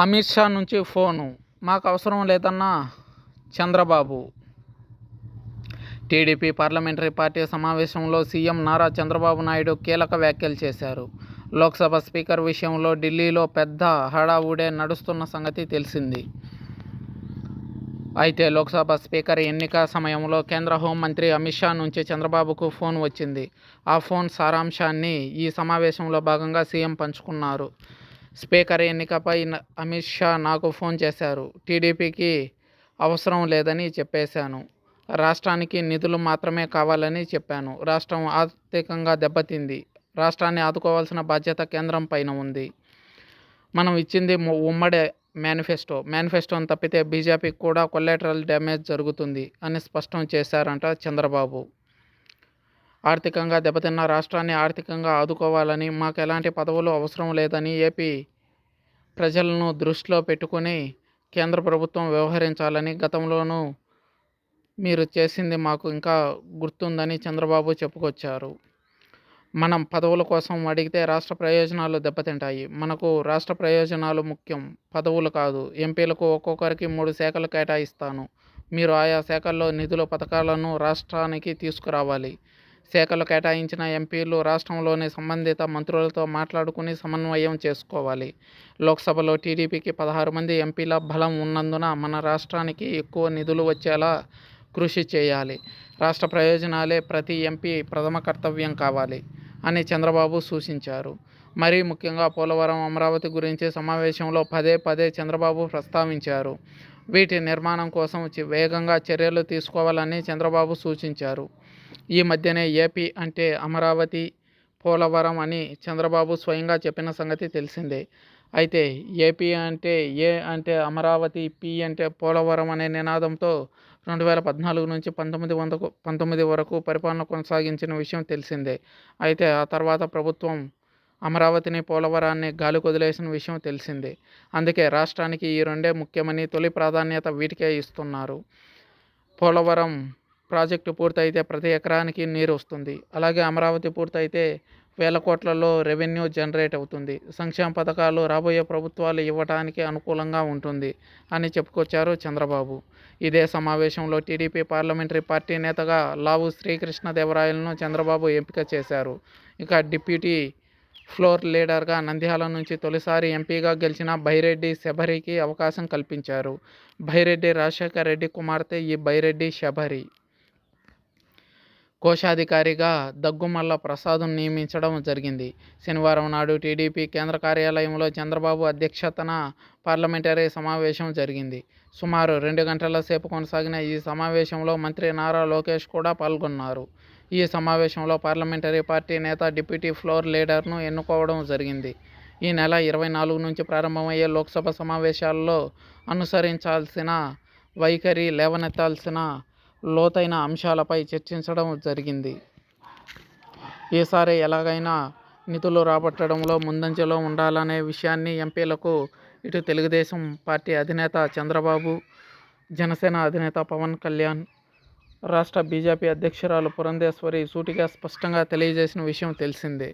అమిత్ షా నుంచి ఫోను, మాకు అవసరం లేదన్న చంద్రబాబు. టీడీపీ పార్లమెంటరీ పార్టీ సమావేశంలో సీఎం నారా చంద్రబాబు నాయుడు కీలక వ్యాఖ్యలు చేశారు. లోక్సభ స్పీకర్ విషయంలో ఢిల్లీలో పెద్ద హడావుడే నడుస్తున్న సంగతి తెలిసింది. అయితే లోక్సభ స్పీకర్ ఎన్నిక సమయంలో కేంద్ర హోంమంత్రి అమిత్ షా నుంచి చంద్రబాబుకు ఫోన్ వచ్చింది. ఆ ఫోన్ సారాంశాన్ని ఈ సమావేశంలో భాగంగా సీఎం పంచుకున్నారు. స్పీకర్ ఎన్నికపై అమిత్ షా నాకు ఫోన్ చేశారు. టీడీపీకి అవసరం లేదని చెప్పేశాను. రాష్ట్రానికి నిధులు మాత్రమే కావాలని చెప్పాను. రాష్ట్రం ఆర్థికంగా దెబ్బతింది. రాష్ట్రాన్ని ఆదుకోవాల్సిన బాధ్యత కేంద్రం పైన ఉంది. మనం ఇచ్చింది ఉమ్మడి మేనిఫెస్టోను తప్పితే బీజేపీకి కూడా కొల్లేటరల్ డ్యామేజ్ జరుగుతుంది అని స్పష్టం చేశారంట చంద్రబాబు. ఆర్థికంగా దెబ్బతిన్న రాష్ట్రాన్ని ఆర్థికంగా ఆదుకోవాలని, మాకు ఎలాంటి పదవులు అవసరం లేదని ఏపీ ప్రజలను దృష్టిలో పెట్టుకుని కేంద్ర ప్రభుత్వం వ్యవహరించాలని గతంలోనూ మీరు చేసింది మాకు ఇంకా గుర్తుందని చంద్రబాబు చెప్పుకొచ్చారు. మనం పదవుల కోసం అడిగితే రాష్ట్ర ప్రయోజనాలు దెబ్బతింటాయి. మనకు రాష్ట్ర ప్రయోజనాలు ముఖ్యం, పదవులు కాదు. ఎంపీలకు ఒక్కొక్కరికి 3 శాఖలు కేటాయిస్తాను. మీరు ఆయా శాఖల్లో నిధుల పథకాలను రాష్ట్రానికి తీసుకురావాలి. శాఖలు కేటాయించిన ఎంపీలు రాష్ట్రంలోని సంబంధిత మంత్రులతో మాట్లాడుకుని సమన్వయం చేసుకోవాలి. లోక్సభలో టీడీపీకి 16 మంది ఎంపీల బలం ఉన్నందున మన రాష్ట్రానికి ఎక్కువ నిధులు వచ్చేలా కృషి చేయాలి. రాష్ట్ర ప్రయోజనాలే ప్రతి ఎంపీ ప్రథమ కర్తవ్యం కావాలి అని చంద్రబాబు సూచించారు. మరీ ముఖ్యంగా పోలవరం, అమరావతి గురించి సమావేశంలో పదే చంద్రబాబు ప్రస్తావించారు. వీటి నిర్మాణం కోసం వేగంగా చర్యలు తీసుకోవాలని చంద్రబాబు సూచించారు. ఈ మధ్యనే ఏపీ అంటే అమరావతి, పోలవరం అని చంద్రబాబు స్వయంగా చెప్పిన సంగతి తెలిసిందే. అయితే ఏపీ అంటే ఏ అంటే అమరావతి, పి అంటే పోలవరం అనే నినాదంతో 2014 నుంచి 19 వరకు పరిపాలన కొనసాగించిన విషయం తెలిసిందే. అయితే ఆ తర్వాత ప్రభుత్వం అమరావతిని, పోలవరాన్ని గాలికి వదిలేసిన విషయం తెలిసిందే. అందుకే రాష్ట్రానికి ఈ రెండే ముఖ్యమని తొలి ప్రాధాన్యత వీటికే ఇస్తున్నారు. పోలవరం ప్రాజెక్టు పూర్తయితే ప్రతి ఎకరానికి నీరు వస్తుంది. అలాగే అమరావతి పూర్తయితే వేల కోట్లలో రెవెన్యూ జనరేట్ అవుతుంది. సంక్షేమ పథకాలు రాబోయే ప్రభుత్వాలు ఇవ్వటానికి అనుకూలంగా ఉంటుంది అని చెప్పుకొచ్చారు చంద్రబాబు. ఇదే సమావేశంలో టీడీపీ పార్లమెంటరీ పార్టీ నేతగా లావు శ్రీకృష్ణదేవరాయలను చంద్రబాబు ఎంపిక చేశారు. ఇక డిప్యూటీ ఫ్లోర్ లీడర్గా నంద్యాల నుంచి తొలిసారి ఎంపీగా గెలిచిన బైరెడ్డి శబరికి అవకాశం కల్పించారు. బైరెడ్డి రాజశేఖర్ రెడ్డి కుమార్తె ఈ బైరెడ్డి శబరి. కోశాధికారిగా దగ్గుమల్ల ప్రసాద్ను నియమించడం జరిగింది. శనివారం నాడు టీడీపీ కేంద్ర కార్యాలయంలో చంద్రబాబు అధ్యక్షతన పార్లమెంటరీ సమావేశం జరిగింది. సుమారు 2 గంటల సేపు కొనసాగిన ఈ సమావేశంలో మంత్రి నారా లోకేష్ కూడా పాల్గొన్నారు. ఈ సమావేశంలో పార్లమెంటరీ పార్టీ నేత డిప్యూటీ ఫ్లోర్ లీడర్ను ఎన్నుకోవడం జరిగింది. ఈ నెల 24 నుంచి ప్రారంభమయ్యే లోక్సభ సమావేశాల్లో అనుసరించాల్సిన వైఖరి, లేవనెత్తాల్సిన లోతైన అంశాలపై చర్చించడం జరిగింది. ఈసారి ఎలాగైనా నిధులు రాబట్టడంలో ముందంజలో ఉండాలనే విషయాన్ని ఎంపీలకు ఇటు తెలుగుదేశం పార్టీ అధినేత చంద్రబాబు, జనసేన అధినేత పవన్ కళ్యాణ్, రాష్ట్ర బీజేపీ అధ్యక్షురాలు పురంధేశ్వరి సూటిగా స్పష్టంగా తెలియజేసిన విషయం తెలిసిందే.